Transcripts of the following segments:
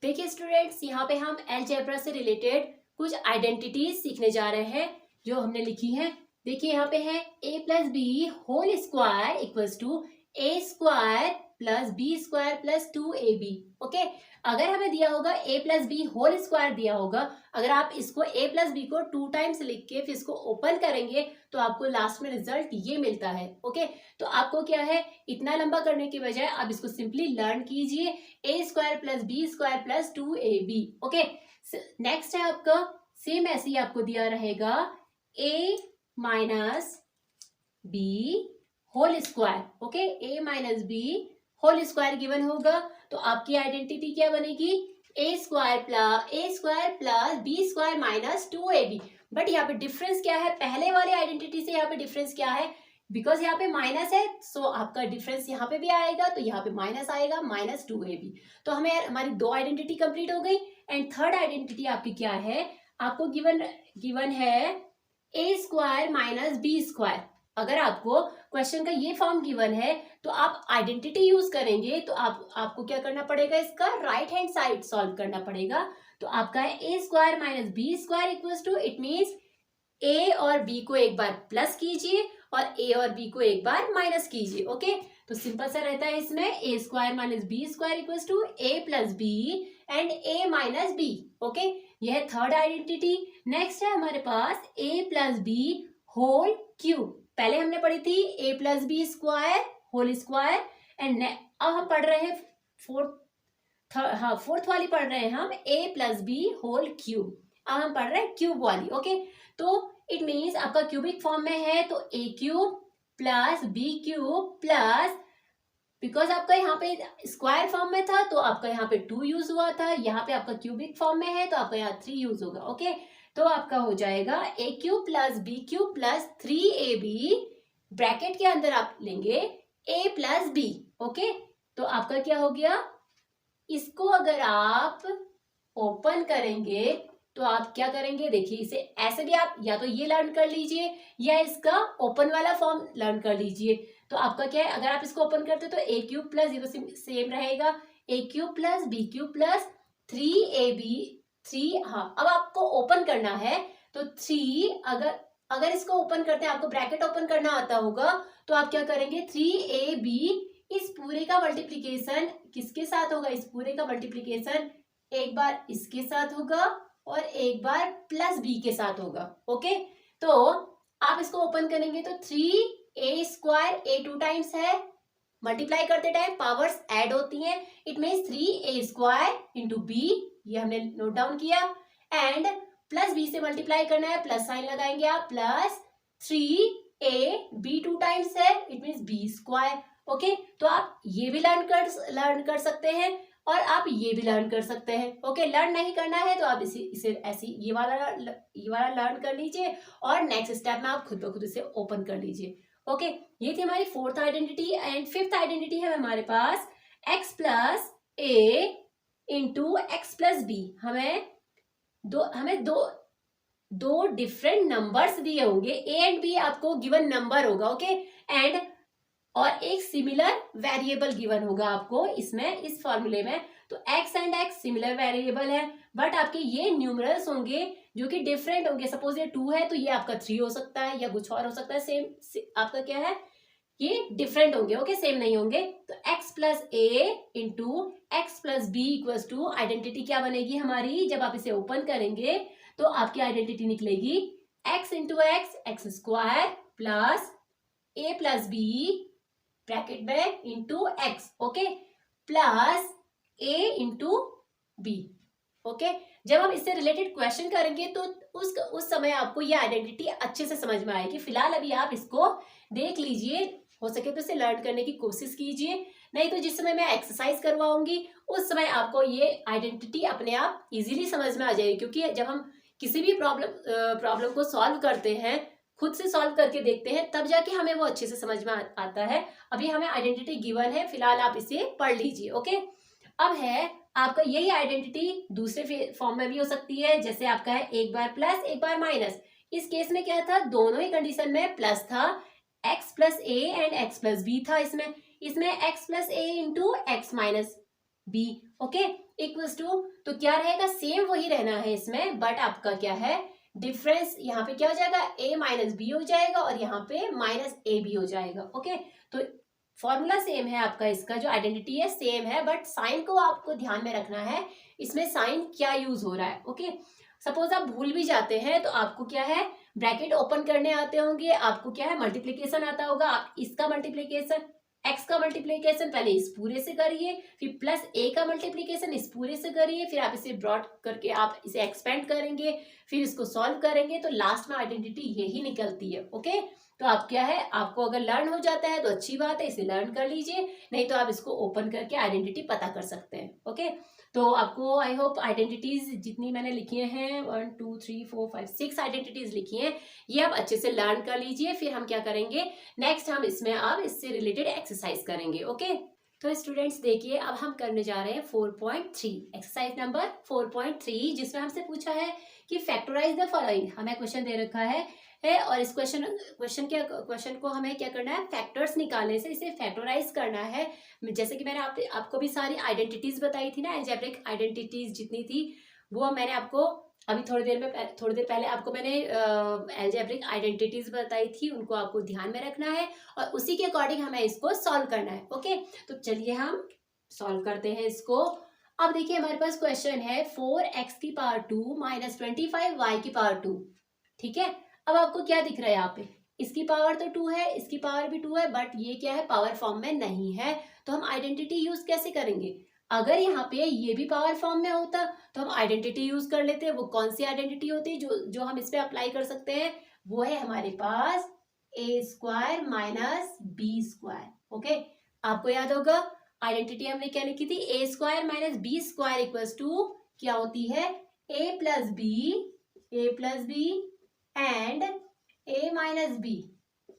देखिए स्टूडेंट्स, यहाँ पे हम अलजेब्रा से रिलेटेड कुछ आइडेंटिटीज सीखने जा रहे हैं जो हमने लिखी हैं। देखिए यहाँ पे है a plus B whole square equals to A square plus B square plus 2ab। Okay, अगर हमें दिया होगा a plus B whole square दिया होगा, अगर आप इसको a प्लस बी को 2 टाइम्स लिख के फिर इसको ओपन करेंगे तो आपको लास्ट में रिजल्ट ये मिलता है। ओके, तो आपको क्या है, इतना लंबा करने के बजाय आप इसको सिंपली लर्न कीजिए, a square plus B square plus 2ab। Okay, next है आपका सेम ऐसे ही आपको दिया रहेगा a minus b whole square. Okay, a minus b whole square given होगा तो आपकी आइडेंटिटी क्या बनेगी, a square plus B square minus 2ab। But यहाँ पे डिफरेंस क्या है, पहले वाली आइडेंटिटी से यहाँ पे डिफरेंस क्या है, बिकॉज यहाँ पे माइनस है सो आपका डिफरेंस यहाँ पे भी आएगा तो यहाँ पे माइनस आएगा माइनस 2ab। तो हमें हमारी दो आइडेंटिटी कंप्लीट हो गई। एंड थर्ड आइडेंटिटी आपकी क्या है, आपको गिवन है a square minus b square. अगर आपको क्वेश्चन का ये फॉर्म गिवन है तो आप आइडेंटिटी यूज करेंगे तो आपको क्या करना पड़ेगा, इसका राइट हैंड साइड सॉल्व करना पड़ेगा। तो आपका है a square minus b square equals to, it means a और बी को एक बार प्लस कीजिए और ए और बी को एक बार माइनस कीजिए। ओके, तो सिंपल सा रहता है इसमें a square minus b square equals to a plus b and a minus b. Okay, यह है थर्ड आइडेंटिटी। नेक्स्ट है हमारे पास a plus B whole cube. पहले हमने पढ़ी थी a plus B square whole square and अब हम पढ़ रहे हैं फोर्थ वाली पढ़ रहे हैं हम a plus B whole cube. अब हम पढ़ रहे हैं क्यूब वाली। ओके, तो इट मीन्स आपका क्यूबिक फॉर्म में है तो a cube plus b cube plus, because आपका यहाँ पे स्क्वायर फॉर्म में था तो आपका यहाँ पे 2 यूज हुआ था, यहाँ पे आपका क्यूबिक फॉर्म में है तो आपका यहाँ 3 यूज होगा। ओके, तो आपका हो जाएगा a cube plus b cube plus 3ab, bracket के अंदर आप लेंगे a प्लस बी। ओके, तो आपका क्या हो गया, इसको अगर आप ओपन करेंगे तो आप क्या करेंगे, देखिए इसे ऐसे भी आप या तो ये लर्न कर लीजिए या इसका ओपन वाला फॉर्म लर्न कर लीजिए। तो आपका क्या है, अगर आप इसको ओपन करते हो तो ए क्यूब प्लस, ये तो सेम रहेगा, a cube plus b cube plus 3ab 3। हाँ, अब आपको ओपन करना है तो 3, अगर इसको ओपन करते हैं, आपको ब्रैकेट ओपन करना आता होगा तो आप क्या करेंगे, 3ab इस पूरे का मल्टीप्लीकेशन किसके साथ होगा, इस पूरे का मल्टीप्लीकेशन एक बार इसके साथ होगा और एक बार प्लस बी के साथ होगा। ओके, तो आप इसको ओपन करेंगे तो 3a स्क्वायर, a 2 टाइम्स है, मल्टीप्लाई करते टाइम पावर्स ऐड होती हैं, it means 3a square into B, ये हमने नोट डाउन किया, एंड प्लस बी से मल्टीप्लाई करना है, प्लस साइन लगाएंगे आप, प्लस 3a b 2 टाइम्स है, it means b square. Okay, तो आप ये भी लर्न कर सकते हैं और आप ये भी लर्न कर सकते हैं। ओके, लर्न नहीं करना है तो आप इसे ऐसे ये वाला लर्न कर लीजिए और नेक्स्ट स्टेप में आप खुद ब खुद इसे ओपन कर लीजिए। ओके, ये थी हमारी fourth identity. And fifth identity है हमारे पास x प्लस ए इंटू एक्स प्लस बी। हमें दो डिफरेंट नंबर्स दिए होंगे, ए एंड बी आपको गिवन नंबर होगा। ओके, एंड और एक सिमिलर वेरिएबल गिवन होगा आपको इसमें, इस फॉर्मूले में। तो x and x similar variable है बट आपके ये न्यूमरल्स होंगे जो कि डिफरेंट होंगे। सपोज ये 2 है तो ये आपका 3 हो सकता है या कुछ और हो सकता है। आपका क्या है, ये डिफरेंट होंगे। ओके, सेम नहीं होंगे। तो x plus A into X plus B equals to, identity क्या बनेगी हमारी, जब आप इसे ओपन करेंगे तो आपकी आइडेंटिटी निकलेगी x into x square plus a plus b bracket में into x. Okay, plus a into b. Okay, जब हम इससे रिलेटेड क्वेश्चन करेंगे तो उस समय आपको ये आइडेंटिटी अच्छे से समझ में आएगी। फिलहाल अभी आप इसको देख लीजिए, हो सके तो इसे लर्न करने की कोशिश कीजिए, नहीं तो जिस समय मैं एक्सरसाइज करवाऊंगी उस समय आपको ये आइडेंटिटी अपने आप इजीली समझ में आ जाएगी। क्योंकि जब हम किसी भी प्रॉब्लम को सॉल्व करते हैं, खुद से सॉल्व करके देखते हैं, तब जाके हमें वो अच्छे से समझ में आता है। अभी हमें आइडेंटिटी गिवन है, फिलहाल आप इसे पढ़ लीजिए। ओके, अब है आपका यही आइडेंटिटी दूसरे फॉर्म में भी हो सकती है, जैसे आपका है एक बार प्लस एक बार माइनस। इस केस में क्या था, दोनों ही कंडीशन में प्लस था, x plus a and x plus b था। इसमें x plus A into x minus b, okay, equals to, तो क्या रहेगा, सेम वही रहना है इसमें, बट आपका क्या है डिफरेंस, यहाँ पे क्या हो जाएगा, a माइनस बी हो जाएगा और यहाँ पे माइनस ए बी हो जाएगा। ओके, तो फॉर्मूला सेम है आपका, इसका जो आइडेंटिटी है सेम है, बट साइन को आपको ध्यान में रखना है, इसमें साइन क्या यूज हो रहा है। ओके, सपोज आप भूल भी जाते हैं तो आपको क्या है ब्रैकेट ओपन करने आते होंगे, आपको क्या है मल्टीप्लीकेशन आता होगा, आप इसका मल्टीप्लीकेशन x का मल्टीप्लीकेशन पहले इस पूरे से करिए, फिर प्लस a का मल्टीप्लीकेशन इस पूरे से करिए, फिर आप इसे ब्रॉड करके आप इसे एक्सपेंड करेंगे, फिर इसको सॉल्व करेंगे, तो लास्ट में आइडेंटिटी यही निकलती है। ओके, तो आप क्या है, आपको अगर लर्न हो जाता है तो अच्छी बात है, इसे लर्न कर लीजिए, नहीं तो आप इसको ओपन करके आइडेंटिटी पता कर सकते हैं। ओके, तो आपको आई होप आइडेंटिटीज जितनी मैंने लिखी हैं 1 2 3 4 5 6 आइडेंटिटीज लिखी हैं, ये आप अच्छे से लर्न कर लीजिए। फिर हम क्या करेंगे नेक्स्ट, हम इसमें अब इससे रिलेटेड एक्सरसाइज करेंगे। ओके, तो स्टूडेंट्स देखिए अब हम करने जा रहे हैं 4.3 एक्सरसाइज नंबर 4.3, जिसमें हमसे पूछा है कि फैक्टराइज द फॉलोइंग, हमें क्वेश्चन दे रखा है और इस क्वेश्चन को हमें क्या करना है, फैक्टर्स निकालने से इसे फैक्टराइज करना है। जैसे कि मैंने आपको भी सारी आइडेंटिटीज बताई थी ना, अलजेब्रिक आइडेंटिटीज जितनी थी वो मैंने आपको अभी थोड़ी देर पहले आपको मैंने अलजेब्रिक आइडेंटिटीज बताई थी, उनको आपको ध्यान में रखना है और उसी के अकॉर्डिंग हमें इसको सॉल्व करना है। ओके, तो चलिए हम सॉल्व करते हैं इसको। अब देखिए हमारे पास क्वेश्चन है 4x की पावर 2 माइनस 25y की पावर 2। ठीक है, अब आपको क्या दिख रहा है यहाँ पे, इसकी पावर तो 2 है, इसकी पावर भी 2 है, बट ये क्या है पावर फॉर्म में नहीं है, तो हम आइडेंटिटी यूज कैसे करेंगे। अगर यहाँ पे ये भी पावर फॉर्म में होता तो हम आइडेंटिटी यूज कर लेते हैं। वो कौन सी आइडेंटिटी होती है जो हम इस पे अप्लाई कर सकते हैं, वो है हमारे पास a square minus b square. Okay, आपको याद होगा आइडेंटिटी हमने क्या लिखी थी, a square minus b square equals to क्या होती है, a plus b and a minus b.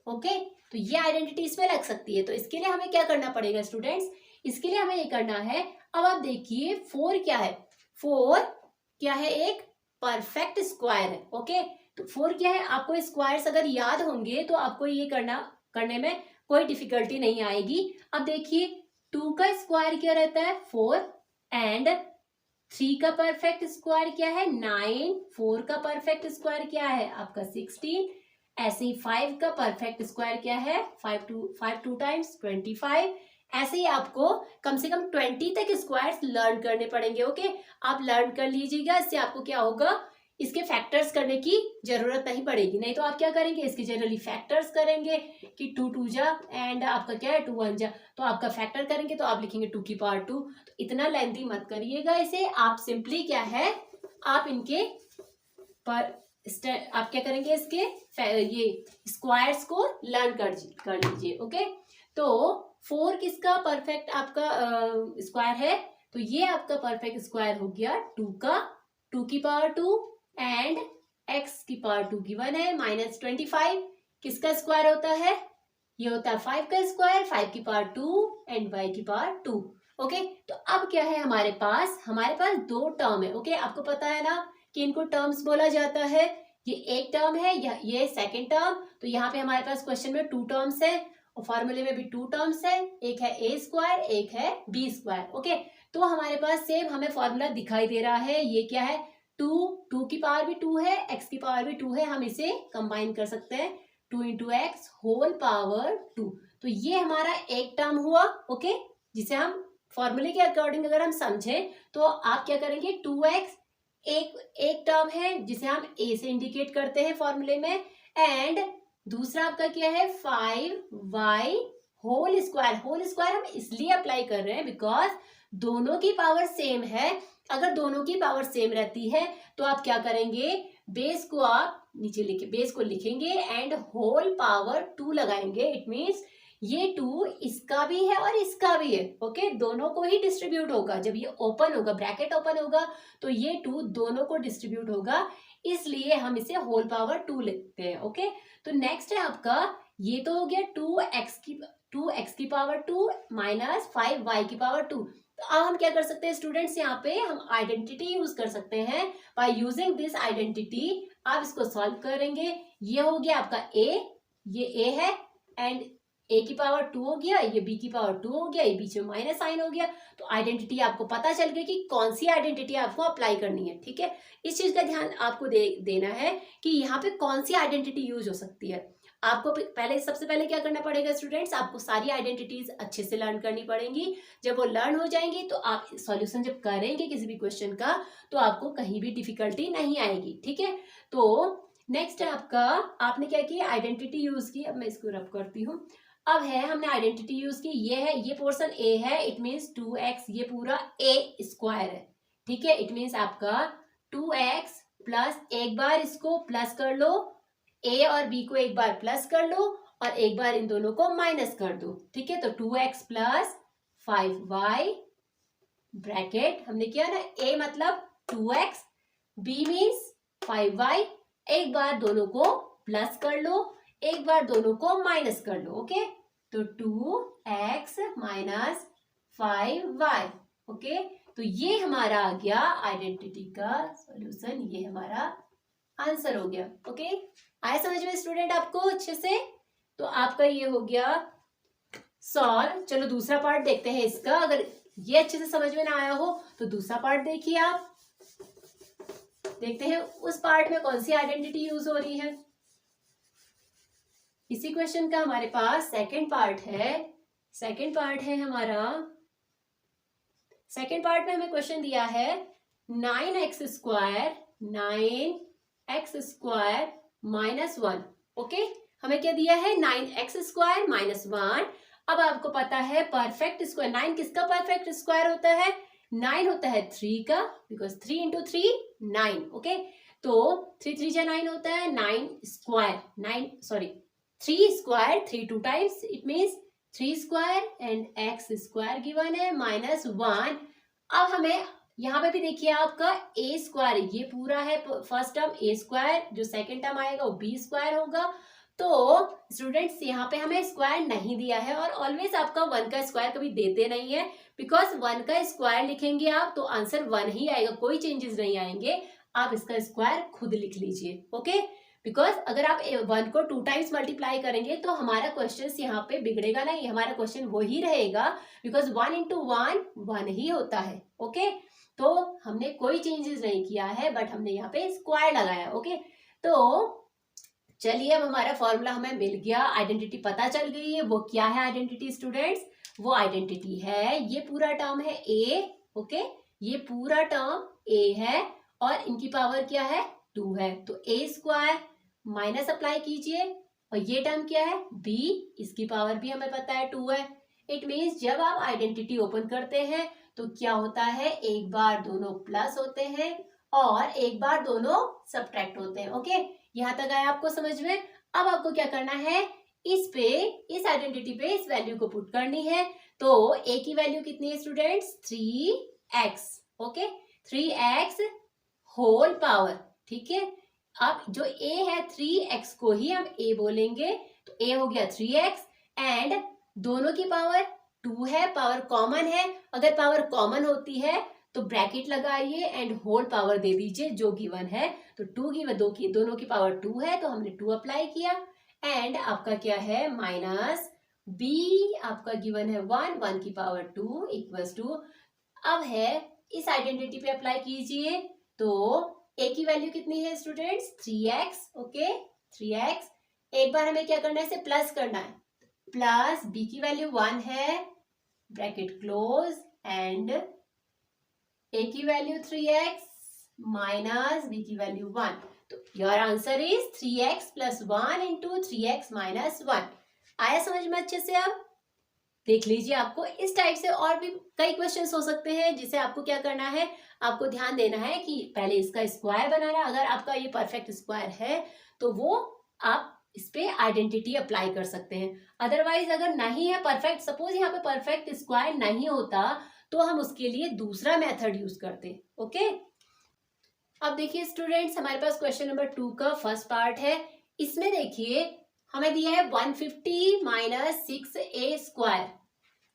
Okay, तो ये आइडेंटिटी इसमें लग सकती है। तो इसके लिए हमें क्या करना पड़ेगा स्टूडेंट्स, इसके लिए हमें ये करना है, अब आप देखिए 4 क्या है, 4 क्या है एक परफेक्ट स्क्वायर है। ओके, तो 4 क्या है, आपको स्क्वायर्स अगर याद होंगे तो आपको ये करने में कोई डिफिकल्टी नहीं आएगी। अब देखिए 2 का स्क्वायर क्या रहता है 4 एंड 3 का परफेक्ट स्क्वायर क्या है 9, 4 का परफेक्ट स्क्वायर क्या है आपका 16, ऐसे ही 5 का परफेक्ट स्क्वायर क्या है 5 टू टाइम्स 25। ऐसे ही आपको कम से कम 20 तक स्क्वायर्स लर्न करने पड़ेंगे। ओके, आप लर्न कर लीजिएगा, इससे आपको क्या होगा, इसके फैक्टर्स करने की जरूरत नहीं पड़ेगी। नहीं तो आप क्या करेंगे, इसके जनरली फैक्टर्स करेंगे कि 2 2 जा एंड आपका क्या है 2 1 जा, तो आपका फैक्टर करेंगे तो आप लिखेंगे 2 की पावर 2। तो इतना लेंथी मत करिएगा इसे, आप सिंपली क्या है आप इनके पर आप क्या करेंगे, इसके ये स्क्वायर्स को लर्न कर लीजिए। ओके, तो 4 किसका परफेक्ट आपका स्क्वायर है, तो ये आपका परफेक्ट स्क्वायर हो गया 2 की पावर 2 एंड x की पावर 2 गिवन है माइनस 25 किसका स्क्वायर होता है, ये होता है 5 का स्क्वायर 5 की पावर 2 एंड y की पावर 2। ओके, तो अब क्या है हमारे पास 2 टर्म है। ओके, आपको पता है ना कि इनको टर्म्स बोला जाता है, ये एक टर्म है या ये सेकेंड टर्म, तो यहाँ पे हमारे पास क्वेश्चन में 2 टर्म्स है और फॉर्मूले में भी 2 टर्म्स है, एक है ए स्क्वायर एक है बी स्क्वायर। ओके, तो हमारे पास सेम हमें फॉर्मूला दिखाई दे रहा है, ये क्या है 2 की पावर भी 2 है, x की पावर भी 2 है, हम इसे कंबाइन कर सकते हैं 2 इंटू एक्स होल पावर 2। तो ये हमारा एक टर्म हुआ। ओके, जिसे हम फॉर्मूले के अकॉर्डिंग अगर हम समझें तो आप क्या करेंगे 2x एक टर्म है जिसे हम a से इंडिकेट करते हैं फॉर्मूले में, एंड दूसरा आपका क्या है 5y होल स्क्वायर हम इसलिए अप्लाई कर रहे हैं बिकॉज दोनों की पावर सेम है। अगर दोनों की पावर सेम रहती है तो आप क्या करेंगे, बेस को आप नीचे बेस को लिखेंगे एंड होल पावर 2 लगाएंगे। इट मीन्स ये 2 इसका भी है और इसका भी है। ओके, दोनों को ही डिस्ट्रीब्यूट होगा, जब ये ओपन होगा ब्रैकेट ओपन होगा तो ये 2 दोनों को डिस्ट्रीब्यूट होगा, इसलिए हम इसे होल पावर 2 लिखते हैं। ओके, तो नेक्स्ट है आपका ये तो हो गया 2x की पावर 2 माइनस 5y की पावर 2। तो अब हम क्या कर सकते हैं स्टूडेंट्स, यहाँ पे हम आइडेंटिटी यूज कर सकते हैं। बाय यूजिंग दिस आइडेंटिटी आप इसको सॉल्व करेंगे, ये हो गया आपका a, ये a है एंड ए की पावर 2 हो गया, ये बी की पावर 2 हो गया, ये बीच में माइनस साइन हो गया। तो आइडेंटिटी आपको पता चल गया कि कौन सी आइडेंटिटी आपको अप्लाई करनी है। ठीक है, इस चीज का ध्यान आपको देना है कि यहाँ पे कौन सी आइडेंटिटी यूज हो सकती है। आपको पहले सबसे पहले क्या करना पड़ेगा स्टूडेंट्स, आपको सारी आइडेंटिटीज अच्छे से लर्न करनी पड़ेंगी। जब वो लर्न हो जाएंगी तो आप सॉल्यूशन जब करेंगे किसी भी क्वेश्चन का तो आपको कहीं भी डिफिकल्टी नहीं आएगी। ठीक है, तो नेक्स्ट आपका, आपने क्या किया, आइडेंटिटी यूज की। अब मैं इसको रब करती हूँ। अब है, हमने आइडेंटिटी यूज की, ये है, ये पोर्शन ए है, इट मीन्स 2x, ये पूरा ए स्क्वायर है। ठीक है, इट मीन्स आपका 2x प्लस, एक बार इसको प्लस कर लो, ए और बी को एक बार प्लस कर लो और एक बार इन दोनों को माइनस कर दो। ठीक है, तो 2x प्लस 5y ब्रैकेट, हमने किया ना, a मतलब 2x, b मीन्स 5y, एक बार दोनों को प्लस कर लो, एक बार दोनों को माइनस कर लो। ओके, तो 2x माइनस 5y। ओके, तो ये हमारा आ गया आइडेंटिटी का सॉल्यूशन, ये हमारा आंसर हो गया। ओके, आया समझ में स्टूडेंट आपको अच्छे से? तो आपका ये हो गया सॉल्व। चलो दूसरा पार्ट देखते हैं इसका। अगर ये अच्छे से समझ में ना आया हो तो दूसरा पार्ट देखिए आप। देखते हैं उस पार्ट में कौन सी आइडेंटिटी यूज हो रही है। इसी क्वेश्चन का हमारे पास सेकंड पार्ट है। सेकंड पार्ट है हमारा, सेकंड पार्ट में हमें क्वेश्चन दिया है 9x square, 9x square minus 1। Okay, हमें क्या दिया है, 9x स्क्वायर माइनस 1। अब आपको पता है परफेक्ट स्क्वायर, 9 किसका परफेक्ट स्क्वायर होता है, 9 होता है 3 का, बिकॉज 3 इंटू 3 9। ओके, तो 3 3 जा 9 होता है, 9 square, 3 square, 3 2 times, it means 3 square and x square given है माइनस 1। अब हमें यहाँ पे भी देखिए आपका a स्क्वायर, ये पूरा है फर्स्ट टर्म, a स्क्वायर, जो सेकंड टर्म आएगा वो b स्क्वायर होगा। तो स्टूडेंट्स यहाँ पे हमें स्क्वायर नहीं दिया है, और ऑलवेज आपका 1 का स्क्वायर कभी देते नहीं है, बिकॉज 1 का स्क्वायर लिखेंगे आप तो आंसर 1 ही आएगा, कोई चेंजेस नहीं आएंगे। आप इसका स्क्वायर खुद लिख लीजिए। ओके, बिकॉज अगर आप 1 को 2 टाइम्स मल्टीप्लाई करेंगे तो हमारा क्वेश्चन यहाँ पे बिगड़ेगा नहीं, हमारा क्वेश्चन वही रहेगा, बिकॉज 1 इंटू 1 1 ही होता है। ओके, तो हमने कोई चेंजेस नहीं किया है, बट हमने यहाँ पे स्क्वायर लगाया। ओके, तो चलिए अब हमारा फॉर्मूला हमें मिल गया, आइडेंटिटी पता चल गई है। वो क्या है आइडेंटिटी स्टूडेंट्स, वो आइडेंटिटी है, ये पूरा टर्म है a। ओके, ये पूरा टर्म a है और इनकी पावर क्या है, 2 है, तो a स्क्वायर माइनस अप्लाई कीजिए, और ये टर्म क्या है, b, इसकी पावर भी हमें पता है 2 है। इट मीन्स जब आप आइडेंटिटी ओपन करते हैं तो क्या होता है, एक बार दोनों प्लस होते हैं और एक बार दोनों सब्ट्रैक्ट होते हैं। ओके, यहाँ तक आया आपको समझ में? अब आपको क्या करना है, इस आइडेंटिटी पे इस वैल्यू को पुट करनी है। तो a की वैल्यू कितनी है students, 3x। Okay, 3x whole power. ठीक है, अब जो a है 3x को ही हम a बोलेंगे, तो a हो गया 3x एंड दोनों की पावर 2 है, पावर कॉमन है। अगर पावर कॉमन होती है तो ब्रैकेट लगाइए एंड होल पावर दे दीजिए जो गिवन है। तो 2 गिवन, दोनों की पावर 2 है तो हमने 2 अप्लाई किया, एंड आपका क्या है माइनस b, आपका गिवन है 1, 1 की पावर 2 इक्वल्स टू, अब है इस आइडेंटिटी पे अप्लाई कीजिए। तो a की वैल्यू कितनी है स्टूडेंट्स, 3x। ओके, 3x, एक बार हमें क्या करना है, इसे प्लस करना है, प्लस b की वैल्यू 1 है, ब्रैकेट क्लोज, एंड a की वैल्यू 3x माइनस b की वैल्यू 1। तो your answer is 3x plus 1 into 3x minus 1। आया समझ में अच्छे से? अब देख लीजिए, आपको इस टाइप से और भी कई क्वेश्चंस हो सकते हैं, जिसे आपको क्या करना है, आपको ध्यान देना है कि पहले इसका स्क्वायर बनाना। अगर आपका ये परफेक्ट स्क्वायर है तो वो आप इस पे आइडेंटिटी अप्लाई कर सकते हैं। अदरवाइज अगर नहीं है परफेक्ट, सपोज यहाँ पे परफेक्ट स्क्वायर नहीं होता तो हम उसके लिए दूसरा मेथड यूज करते हैं। ओके, अब देखिए स्टूडेंट्स, हमारे पास क्वेश्चन नंबर 2 का फर्स्ट पार्ट है। इसमें देखिए हमें दिया है 150 माइनस 6a स्क्वायर।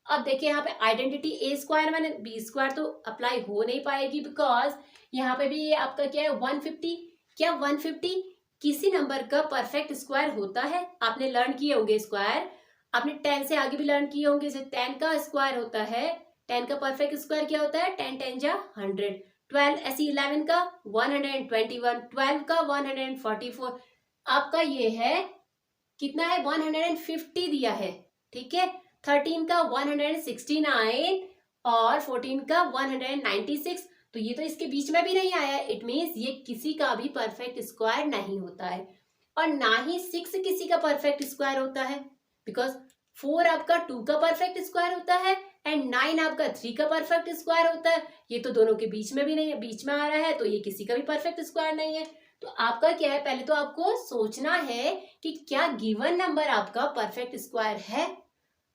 अब देखिए यहाँ पे identity a square minus b square तो अप्लाई हो नहीं पाएगी, बिकॉज यहाँ पे भी आपका क्या है 150। क्या 150 किसी नंबर का परफेक्ट स्क्वायर होता है? आपने लर्न किए होंगे स्क्वायर। आपने 10 से आगे भी लर्न किए होंगे, जैसे 10 का स्क्वायर होता है, 10 का परफेक्ट स्क्वायर क्या होता है, 10 10 जा 100, 12 ऐसे 11 का 121, 12 का 144, आपका ये है कितना है 150 दिया है, ठीक है। 13 का 169 और 14 का 196, तो ये तो इसके बीच में भी नहीं आया, इट मीन्स ये किसी का भी परफेक्ट स्क्वायर नहीं होता है, और ना ही 6 किसी का परफेक्ट स्क्वायर होता है, बिकॉज 4 आपका 2 का परफेक्ट स्क्वायर होता है एंड 9 आपका 3 का परफेक्ट स्क्वायर होता है, ये तो दोनों के बीच में भी नहीं है, बीच में आ रहा है, तो ये किसी का भी परफेक्ट स्क्वायर नहीं है। तो आपका क्या है, पहले तो आपको सोचना है कि क्या गिवन नंबर आपका परफेक्ट स्क्वायर है,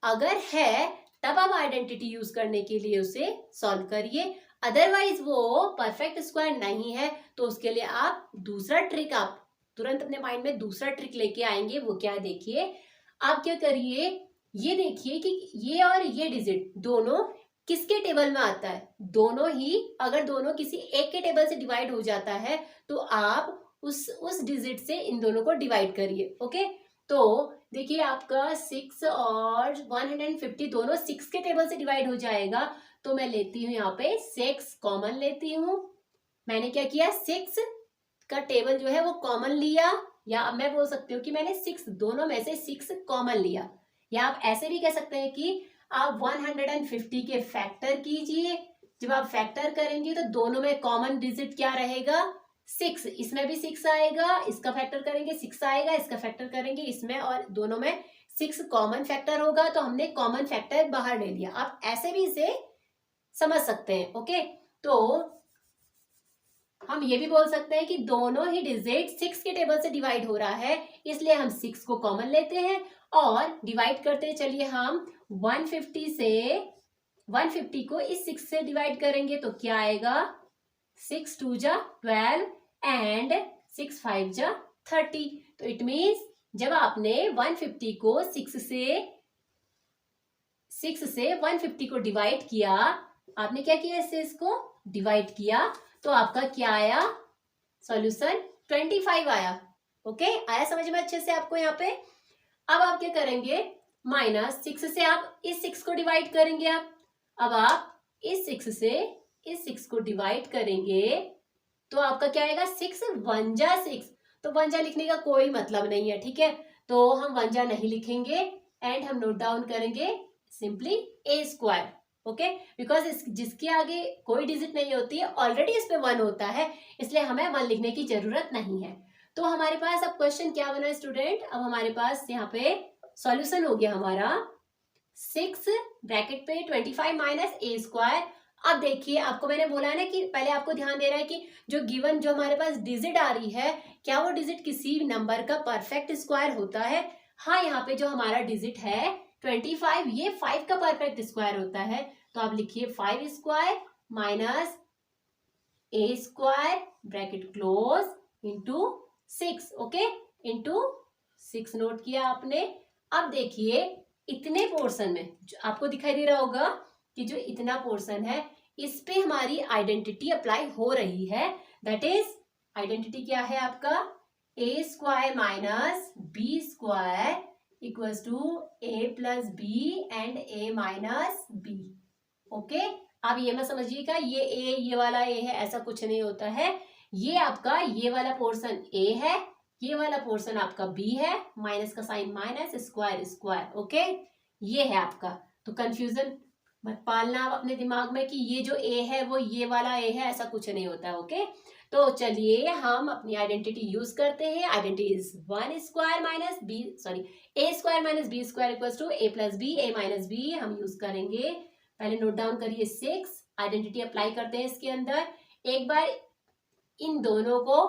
अगर है तब आप आइडेंटिटी यूज करने के लिए उसे सॉल्व करिए, अदरवाइज वो परफेक्ट स्क्वायर नहीं है तो उसके लिए आप दूसरा ट्रिक, आप तुरंत अपने माइंड में दूसरा ट्रिक लेके आएंगे। वो क्या है, देखिए आप क्या करिए, ये देखिए कि ये और ये डिजिट दोनों किसके टेबल में आता है, दोनों ही, अगर दोनों किसी एक के टेबल से डिवाइड हो जाता है तो आप उस डिजिट से इन दोनों को डिवाइड करिए। ओके, तो देखिए आपका 6 और 150 दोनों 6 के टेबल से डिवाइड हो जाएगा, तो मैं लेती हूँ यहाँ पे 6 कॉमन लेती हूँ। मैंने क्या किया, 6 का टेबल जो है वो कॉमन लिया, या अब मैं बोल सकती हूँ कि मैंने 6 दोनों में से 6 कॉमन लिया, या आप ऐसे भी कह सकते हैं कि आप 150 के फैक्टर कीजिए। जब आप फैक्टर करेंगे तो दोनों में कॉमन डिजिट क्या रहेगा, 6, इसमें भी 6 आएगा, इसका फैक्टर करेंगे 6 आएगा, इसका फैक्टर करेंगे इसमें, और दोनों में 6 कॉमन फैक्टर होगा, तो हमने कॉमन फैक्टर बाहर ले लिया। आप ऐसे भी इसे समझ सकते हैं। ओके, तो हम ये भी बोल सकते हैं कि दोनों ही डिजिट 6 के टेबल से डिवाइड हो रहा है, इसलिए हम 6 को कॉमन लेते हैं और डिवाइड करते हैं। चलिए हम 150 को इस 6 से डिवाइड करेंगे तो क्या आएगा, 6 2 जा 12 एंड 6 5 जा 30। तो इट मीन्स जब आपने 150 को 6 से 150 को डिवाइड किया, आपने क्या किया, इससे इसको डिवाइड किया, तो आपका क्या आया, सॉल्यूशन 25 आया। ओके, आया समझ में अच्छे से आपको यहाँ पे। अब आप क्या करेंगे, -6 से आप इस 6 को डिवाइड करेंगे। अब आप इस 6 से इस 6 को डिवाइड करेंगे तो आपका क्या आएगा, 6 1 जा 6, तो 1 जा लिखने का कोई मतलब नहीं है, ठीक है, तो हम 1 जा नहीं लिखेंगे एंड हम नोट डाउन करेंगे simply a square. Okay, because जिसके आगे कोई डिजिट नहीं होती है, ऑलरेडी इस पे 1 होता है, इसलिए हमें 1 लिखने की जरूरत नहीं है। तो हमारे पास अब क्वेश्चन क्या बना स्टूडेंट, अब हमारे पास यहाँ पे सॉल्यूशन हो गया हमारा 6 ब्रैकेट पे 25 माइनस a स्क्वायर। अब देखिए आपको मैंने बोला है ना कि पहले आपको ध्यान देना है कि जो गिवन जो हमारे पास डिजिट आ रही है, क्या वो डिजिट किसी नंबर का परफेक्ट स्क्वायर होता है। हाँ, यहाँ पे जो हमारा डिजिट है 25, ये 5 का परफेक्ट स्क्वायर होता है, तो आप लिखिए 5 square minus a square bracket close into 6। Okay, into 6 note किया आपने। अब देखिए इतने पोर्शन में जो आपको दिखाई दे रहा होगा कि जो इतना पोर्शन है, इस पे हमारी आइडेंटिटी अप्लाई हो रही है, दैट इज आइडेंटिटी क्या है आपका, a square minus b square equals to a plus b and a minus b। Okay, अब ये मत समझिएगा ये a ये वाला a है, ऐसा कुछ नहीं होता है। ये आपका ये वाला पोर्शन a है, ये वाला पोर्शन आपका b है, माइनस का sign minus, square square. Okay, ये है आपका, तो कंफ्यूजन मत पालना आप अपने दिमाग में कि ये जो a है वो ये वाला a है, ऐसा कुछ नहीं होता है। ओके, तो चलिए हम अपनी आइडेंटिटी यूज करते हैं। Identity is 1 square minus b, sorry a square minus b square equals to a plus b, a minus b हम यूज करेंगे। पहले नोट डाउन करिए 6, आइडेंटिटी अप्लाई करते हैं इसके अंदर। एक बार इन दोनों को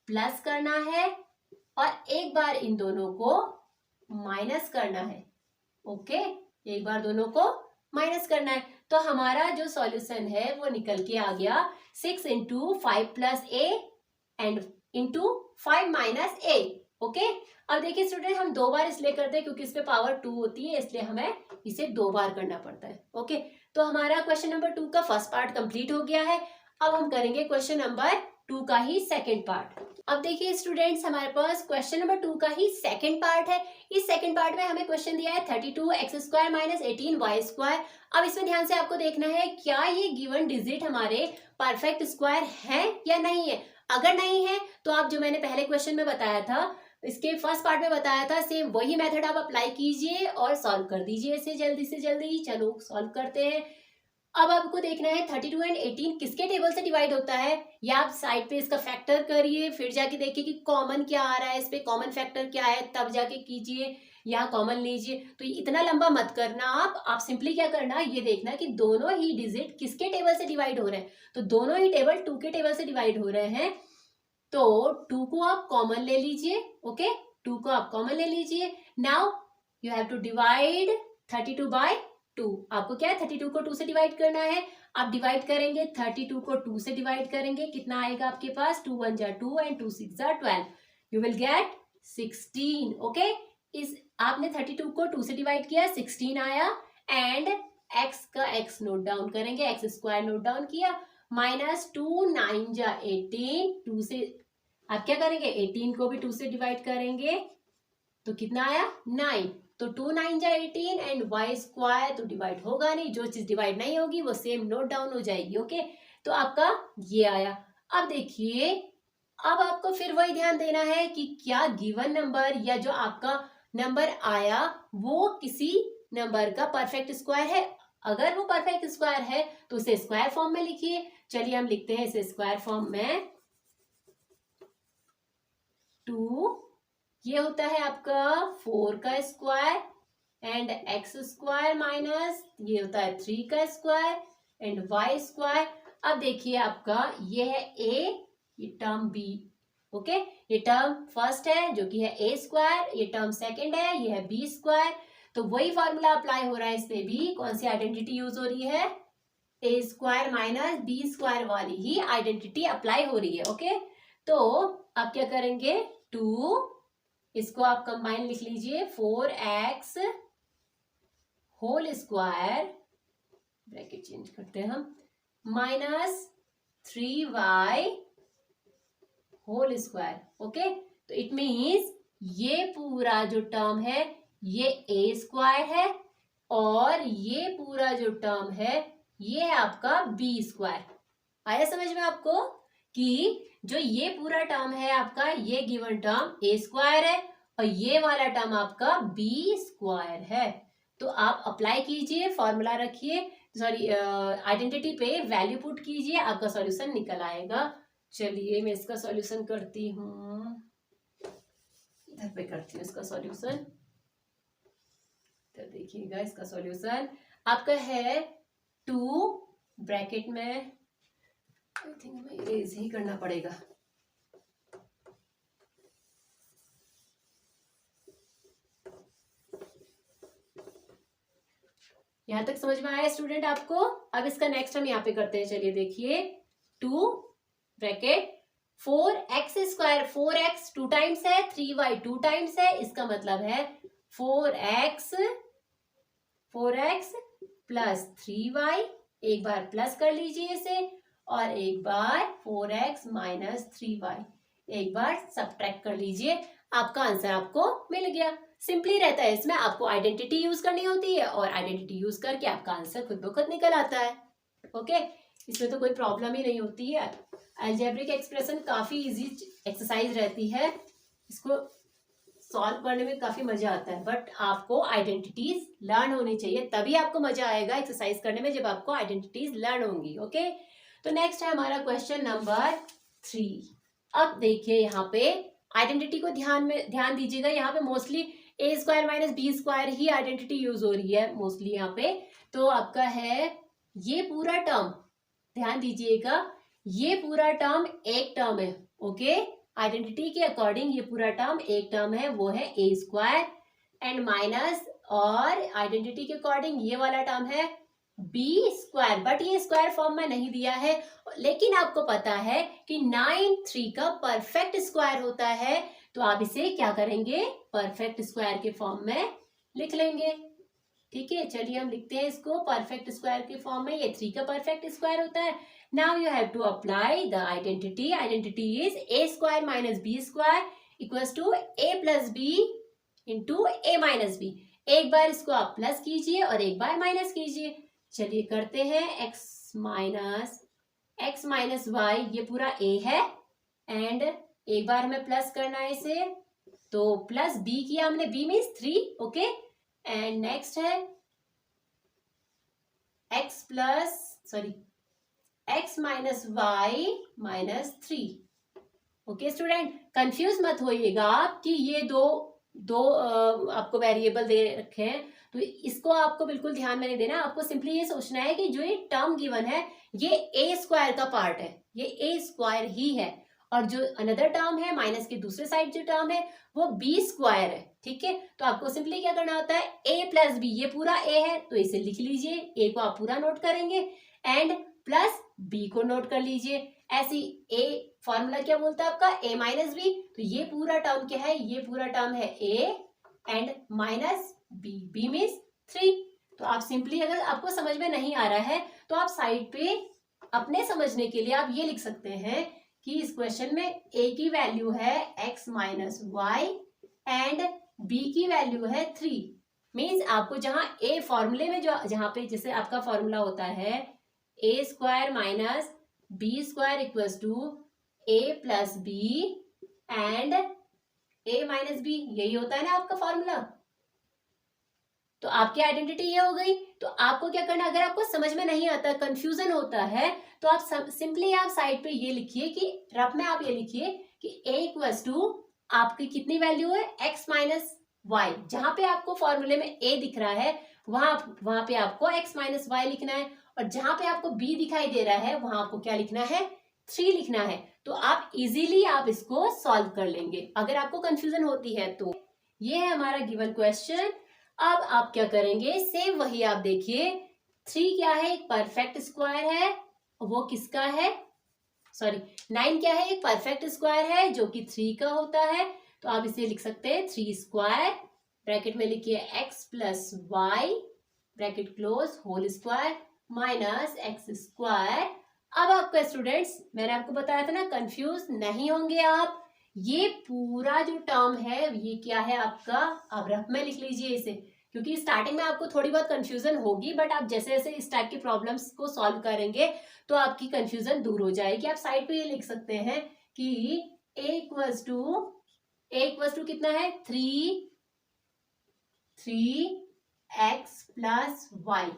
प्लस करना है और एक बार इन दोनों को माइनस करना है। ओके, एक बार दोनों को माइनस करना है, तो हमारा जो सॉल्यूशन है वो निकल के आ गया 6 into 5 plus a and into 5 minus A. Okay, अब देखिए स्टूडेंट हम 2 बार इसलिए करते हैं क्योंकि इस पे पावर 2 होती है, इसलिए हमें इसे 2 बार करना पड़ता है। ओके, तो हमारा क्वेश्चन नंबर 2 का फर्स्ट पार्ट कंप्लीट हो गया है। अब हम करेंगे क्वेश्चन नंबर 2 का ही सेकंड पार्ट। अब देखिए स्टूडेंट्स, हमारे पास क्वेश्चन नंबर 2 का ही सेकंड पार्ट है। इस सेकंड पार्ट में हमें क्वेश्चन दिया है 32x² माइनस 18y²। अब इसमें ध्यान से आपको देखना है क्या ये गिवन डिजिट हमारे परफेक्ट स्क्वायर है या नहीं है। अगर नहीं है तो आप जो मैंने पहले क्वेश्चन में बताया था, इसके फर्स्ट पार्ट में बताया था, सेम वही मेथड आप अप्लाई कीजिए और सॉल्व कर दीजिए इसे जल्दी से जल्दी। चलो सॉल्व करते हैं। अब आपको देखना है 32 एंड 18 किसके टेबल से डिवाइड होता है, या आप साइड पे इसका फैक्टर करिए, फिर जाके देखिए कि कॉमन क्या आ रहा है, इस पे कॉमन फैक्टर क्या है, तब जाके कीजिए, यहाँ कॉमन लीजिए। तो इतना लंबा मत करना आप सिंपली क्या करना, ये देखना कि दोनों ही डिजिट किसके टेबल से डिवाइड हो रहे हैं। तो दोनों ही टेबल 2 के टेबल से डिवाइड हो रहे हैं, तो 2 को आप कॉमन ले लीजिए। ओके, 2 को आप कॉमन ले लीजिए। Now you have to divide 32 by 2। आपको क्या है, 32 को 2 से डिवाइड करना है। आप डिवाइड करेंगे 32 को 2 से डिवाइड करेंगे, कितना आएगा आपके पास, 2 1 जा 2 एंड 2 6 जा 12, यू विल गेट 16। ओके, इस आपने 32 को 2 से डिवाइड किया, 16 आया। एंड x का x नोट डाउन करेंगे, x² नोट डाउन किया, माइनस 2 9 जा 18, 2 से आप क्या करेंगे, 18 को भी 2 से डिवाइड करेंगे, तो कितना आया 9। तो 2 9 जा 18 एंड y² तो डिवाइड होगा नहीं, जो चीज डिवाइड नहीं होगी वो सेम नोट डाउन हो जाएगी। ओके, तो आपका ये आया। अब देखिए, अब आपको फिर वही ध्यान देना है कि क्या गिवन नंबर या जो आपका नंबर आया वो किसी नंबर का परफेक्ट स्क्वायर है। अगर वो परफेक्ट स्क्वायर है तो उसे स्क्वायर फॉर्म में लिखिए। चलिए हम लिखते हैं इसे स्क्वायर फॉर्म में। 2 ये होता है आपका 4 का स्क्वायर एंड x² माइनस ये होता है 3 का स्क्वायर एंड y²। अब देखिए आपका ये है a, ये टर्म b। ओके, ये टर्म फर्स्ट है जो कि है a², ये टर्म सेकंड है, ये है b²। तो वही फॉर्मूला अप्लाई हो रहा है इस पे भी। कौन सी आइडेंटिटी यूज हो रही है, a² माइनस b² वाली ही आइडेंटिटी अप्लाई हो रही है। ओके, तो आप क्या करेंगे, 2 इसको आप कंबाइन लिख लीजिए, 4x whole square, bracket change करते हैं हम, minus 3y whole square. Okay, तो इट मीन्स ये पूरा जो टर्म है ये a² है और ये पूरा जो टर्म है ये है आपका b²। आया समझ में आपको कि जो ये पूरा टर्म है आपका, ये गिवन टर्म a² है और ये वाला टर्म आपका b² है। तो आप अप्लाई कीजिए, फॉर्मूला रखिए, सॉरी आइडेंटिटी पे वैल्यू पुट कीजिए, आपका सॉल्यूशन निकल आएगा। चलिए मैं इसका सॉल्यूशन करती हूँ, इधर पे करती हूँ इसका सॉल्यूशन। तो देखिएगा इसका सॉल्यूशन आपका है 2 ब्रैकेट में, आई थिंक हमें इरेज ही करना पड़ेगा। यहां तक समझ में आया स्टूडेंट आपको। अब इसका नेक्स्ट हम यहाँ पे करते हैं। चलिए देखिए, 2 ब्रैकेट 4x², 4x 2 टाइम्स है, 3y 2 टाइम्स है, इसका मतलब है 4x प्लस 3y, एक बार प्लस कर लीजिए इसे, और एक बार 4x माइनस 3y, एक बार सब्ट्रैक्ट कर लीजिए, आपका आंसर आपको मिल गया। सिंपली रहता है, इसमें आपको आइडेंटिटी यूज करनी होती है और आइडेंटिटी यूज करके आपका आंसर खुद ब खुद निकल आता है। ओके, इसमें तो कोई प्रॉब्लम ही नहीं होती है। अलजेब्रिक एक्सप्रेशन काफी इजी एक्सरसाइज रहती है, इसको सॉल्व करने में काफी मजा आता है, बट आपको आइडेंटिटीज लर्न होनी चाहिए, तभी आपको मजा आएगा एक्सरसाइज करने में, जब आपको आइडेंटिटीज लर्न होंगी। ओके, तो नेक्स्ट है हमारा क्वेश्चन नंबर 3। अब देखिए यहाँ पे आइडेंटिटी को ध्यान दीजिएगा, यहाँ पे मोस्टली a² माइनस b² ही आइडेंटिटी यूज हो रही है मोस्टली यहाँ पे। तो आपका है ये पूरा टर्म, ध्यान दीजिएगा, ये पूरा टर्म एक टर्म है। ओके, आइडेंटिटी के अकॉर्डिंग ये पूरा टर्म एक टर्म है, वो है a² एंड माइनस, और आइडेंटिटी के अकॉर्डिंग ये वाला टर्म है b², बट ये स्क्वायर फॉर्म में नहीं दिया है, लेकिन आपको पता है कि 9 3 का परफेक्ट स्क्वायर होता है, तो आप इसे क्या करेंगे, परफेक्ट स्क्वायर के फॉर्म में लिख लेंगे। ठीक है, चलिए हम लिखते हैं इसको परफेक्ट स्क्वायर के फॉर्म में। ये 3 का परफेक्ट स्क्वायर होता है। Now you have to apply the identity. Identity is a square minus b square equals to a plus b into a minus b. एक बार इसको आप प्लस कीजिए और एक बार माइनस कीजिए। चलिए करते हैं। x माइनस वाई, ये पूरा a है, एंड एक बार हमें प्लस करना है इसे, तो प्लस b किया हमने, b means 3, okay. And next है x minus y minus 3। Okay student, confuse मत होइएगा आप कि ये दो आपको वेरिएबल दे रखे हैं, तो इसको आपको बिल्कुल ध्यान में नहीं देना। आपको सिंपली ये सोचना है कि जो ये टर्म गिवन है ये ए स्क्वायर का पार्ट है, ये ए स्क्वायर ही है, और जो अनदर टर्म है माइनस के दूसरे साइड जो टर्म है वो बी स्क्वायर है, ठीक है। तो आपको सिंपली क्या करना होता है, ए प्लस बी, ये पूरा ए है तो इसे लिख लीजिए, ए को आप पूरा नोट करेंगे एंड प्लस बी को नोट कर लीजिए। ऐसी ए फॉर्मूला क्या बोलता है आपका, ए माइनस बी, तो ये पूरा टर्म क्या है, ये पूरा टर्म है a and minus b, b means 3। तो आप सिंपली, अगर आपको समझ में नहीं आ रहा है तो आप साइड पे अपने समझने के लिए आप ये लिख सकते हैं कि इस क्वेश्चन में a की वैल्यू है x minus y and b की वैल्यू है 3। मीन्स आपको जहां a फॉर्मूले में जहां पे जैसे आपका फॉर्मूला होता है a square minus b square equals to a plus b and a minus b, यही होता है ना आपका फॉर्मूला। तो आपकी आइडेंटिटी ये हो गई। तो आपको क्या करना, अगर आपको समझ में नहीं आता, कंफ्यूजन होता है, तो आप सिंपली आप साइड पे ये लिखिए कि रफ में आप ये लिखिए कि a इक्वल्स टू आपकी कितनी वैल्यू है, x माइनस वाई। जहां पे आपको फॉर्मूले में a दिख रहा है वहां पे आपको x माइनस वाई लिखना है, और जहां पे आपको b दिखाई दे रहा है वहां आपको क्या लिखना है, 3 लिखना है। तो आप इजीली आप इसको सॉल्व कर लेंगे अगर आपको कंफ्यूजन होती है तो। ये है हमारा गिवन क्वेश्चन। अब आप क्या करेंगे, सेम वही आप देखिए, 3 क्या है, एक परफेक्ट स्क्वायर है, वो किसका है, 9 क्या है, एक परफेक्ट स्क्वायर है जो कि 3 का होता है। तो आप इसे लिख सकते हैं 3 स्क्वायर, ब्रैकेट में लिखिए x plus y, bracket close, whole square minus x square. अब आपका स्टूडेंट्स, मैंने आपको बताया था ना, कंफ्यूज नहीं होंगे आप। ये पूरा जो टर्म है ये क्या है आपका, आप रफ में लिख लीजिए इसे, क्योंकि स्टार्टिंग में आपको थोड़ी बहुत कंफ्यूजन होगी, बट आप जैसे जैसे इस टाइप की प्रॉब्लम्स को सॉल्व करेंगे तो आपकी कंफ्यूजन दूर हो जाएगी। आप साइड पे ये लिख सकते हैं कि a इक्वल्स टू कितना है, 3x प्लस वाई,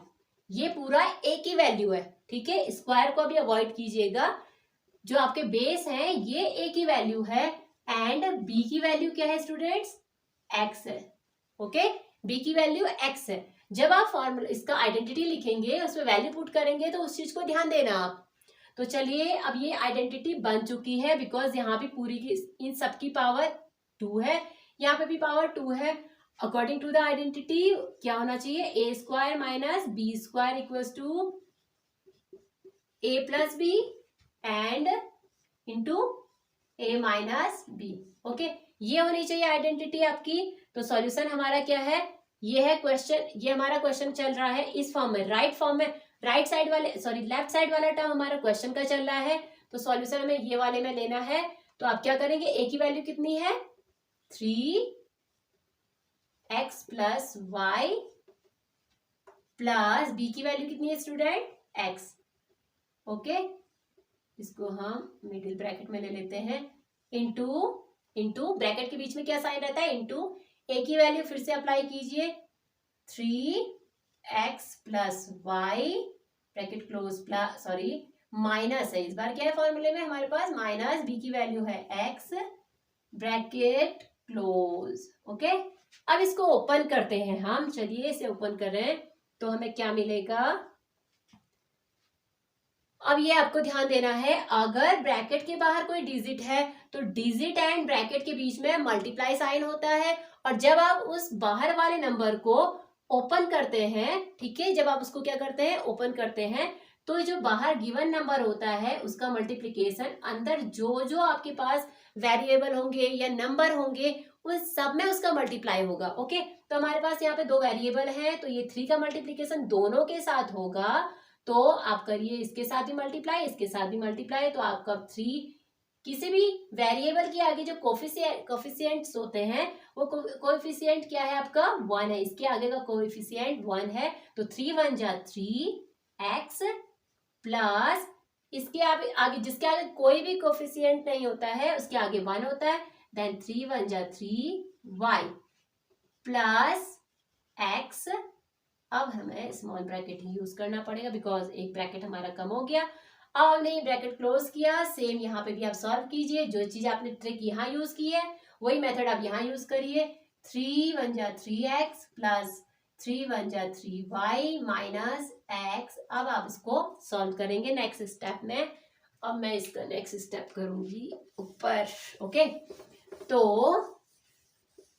ये पूरा a की वैल्यू है, ठीक है। स्क्वायर को अभी अवॉइड कीजिएगा, जो आपके बेस हैं ये a की वैल्यू है एंड b की वैल्यू क्या है स्टूडेंट्स, x है, ओके। b की वैल्यू x है। जब आप फॉर्मूला इसका आइडेंटिटी लिखेंगे, उसमें वैल्यू पुट करेंगे, तो उस चीज को ध्यान देना आप। तो चलिए, अब ये आइडेंटिटी बन चुकी है, बिकॉज यहाँ पे पूरी की इन सब की पावर 2 है, यहाँ पे भी पावर 2 है। अकॉर्डिंग टू द आइडेंटिटी क्या होना चाहिए, a square minus b square equals to a plus b and into a minus b, okay. ये होनी चाहिए आइडेंटिटी आपकी। तो सॉल्यूशन हमारा क्या है, ये है क्वेश्चन, ये हमारा क्वेश्चन चल रहा है इस फॉर्म में, राइट फॉर्म में, लेफ्ट साइड वाला टर्म हमारा क्वेश्चन का चल रहा है। तो सॉल्यूशन हमें ये वाले में लेना है। तो आप क्या करेंगे, ए की वैल्यू कितनी है, 3x plus y plus b की वैल्यू कितनी है स्टूडेंट, x, ओके। इसको हम मिडिल ब्रैकेट में ले लेते हैं, इंटू ब्रैकेट के बीच में क्या साइन रहता है, इंटू ए की वैल्यू फिर से अप्लाई कीजिए, 3x plus y, bracket close, minus है, इस बार क्या है फॉर्मूले में हमारे पास, माइनस बी की वैल्यू है x, ब्रैकेट क्लोज, ओके। अब इसको ओपन करते हैं हम, चलिए इसे ओपन करें तो हमें क्या मिलेगा। अब ये आपको ध्यान देना है, अगर ब्रैकेट के बाहर कोई डिजिट है तो डिजिट एंड ब्रैकेट के बीच में मल्टीप्लाई साइन होता है, और जब आप उस बाहर वाले नंबर को ओपन करते हैं, ठीक है, जब आप उसको क्या करते हैं, ओपन करते हैं, तो जो बाहर गिवन नंबर होता है उसका मल्टीप्लिकेशन अंदर जो जो आपके पास वेरिएबल होंगे या नंबर होंगे उन सब में उसका मल्टीप्लाई होगा, ओके। तो हमारे पास यहाँ पे दो वेरिएबल है, तो ये 3 का मल्टीप्लीकेशन दोनों के साथ होगा, तो आप करिए इसके साथ भी मल्टीप्लाई, इसके साथ भी मल्टीप्लाई, तो आपका 3 किसी भी वेरिएबल के आगे जो कोफिशिएंट्स होते हैं वो कोएफिशिएंट क्या है आपका 1 है, इसके आगे का कोएफिशिएंट 1 है, तो 3 1 जा 3x प्लस इसके आगे जिसके आगे कोई भी कोफिशिएंट नहीं होता है उसके आगे 1 होता है, देन 3 1 जा 3y प्लस x। अब हमें स्मॉल ब्रैकेट ही यूज करना पड़ेगा बिकॉज एक ब्रैकेट हमारा कम हो गया। अब हमने ब्रैकेट क्लोज किया, सेम यहाँ पे भी आप सॉल्व कीजिए, जो चीज आपने ट्रिक यहाँ यूज की है वही मेथड आप यहाँ यूज करिए। 3 1 जा 3x प्लस 3 1 जा 3y माइनस x। अब आप इसको सॉल्व करेंगे नेक्स्ट स्टेप में। अब मैं इसका नेक्स्ट स्टेप करूंगी ऊपर, ओके। तो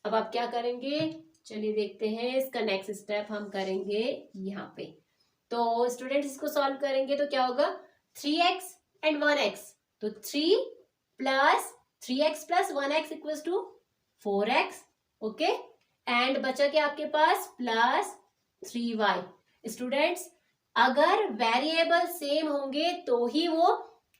अब आप क्या करेंगे, चलिए देखते हैं। इसका नेक्स्ट स्टेप हम करेंगे यहाँ पे। तो स्टूडेंट्स इसको सॉल्व करेंगे तो क्या होगा 3x एंड 1x, तो 3 plus 3x plus 1x equals to 4x, okay. And बचा क्या आपके पास प्लस 3y। स्टूडेंट्स अगर वेरिएबल सेम होंगे तो ही वो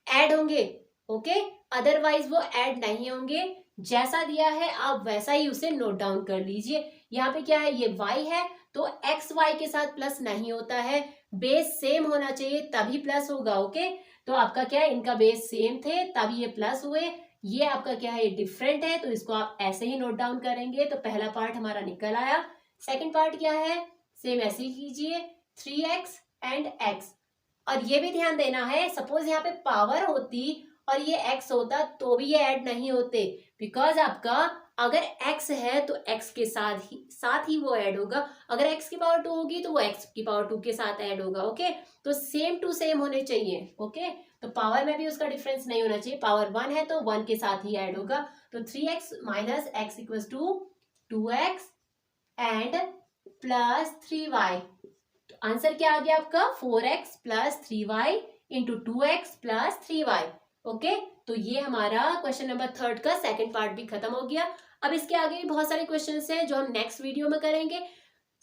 ऐड होंगे, ओके, अदरवाइज वो ऐड नहीं होंगे। जैसा दिया है आप वैसा ही उसे नोट डाउन कर लीजिए। यहाँ पे क्या है, ये y है तो x y के साथ प्लस नहीं होता है, बेस सेम होना चाहिए तभी प्लस होगा, ओके। तो आपका क्या है, इनका बेस सेम थे तभी ये प्लस हुए, ये आपका क्या है, ये डिफरेंट है, तो इसको आप ऐसे ही नोट डाउन करेंगे। तो पहला पार्ट हमारा निकल आया। सेकंड पार्ट क्या है, सेम ऐसे ही कीजिए 3x एंड x। और ये भी ध्यान देना है, सपोज यहाँ पे पावर होती और ये x होता तो भी ये ऐड नहीं होते, बिकॉज आपका अगर x है तो x के साथ ही वो ऐड होगा, अगर x की पावर 2 होगी तो वो x की पावर 2 के साथ ऐड होगा, ओके। तो सेम टू सेम होने चाहिए, ओके। तो पावर में भी उसका डिफरेंस नहीं होना चाहिए, पावर 1 है तो 1 के साथ ही ऐड होगा। तो 3x minus x equals to 2x and plus 3y। तो आंसर क्या आ गया आपका 4x plus 3y into 2x plus 3y, okay. तो ये हमारा क्वेश्चन नंबर 3 का सेकंड पार्ट भी खत्म हो गया। अब इसके आगे भी बहुत सारे क्वेश्चंस हैं जो हम नेक्स्ट वीडियो में करेंगे।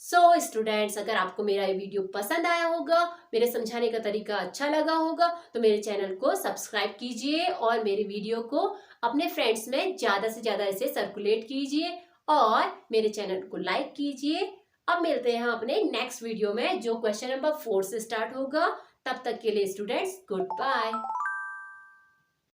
सो स्टूडेंट्स अगर आपको मेरा ये वीडियो पसंद आया होगा, मेरे समझाने का तरीका अच्छा लगा होगा, तो मेरे चैनल को सब्सक्राइब कीजिए और मेरे वीडियो को अपने फ्रेंड्स में ज्यादा से ज्यादा इसे सर्कुलेट कीजिए और मेरे चैनल को लाइक कीजिए। अब मिलते हैं अपने नेक्स्ट वीडियो में जो क्वेश्चन नंबर 4 से स्टार्ट होगा। तब तक के लिए स्टूडेंट्स गुड बाय।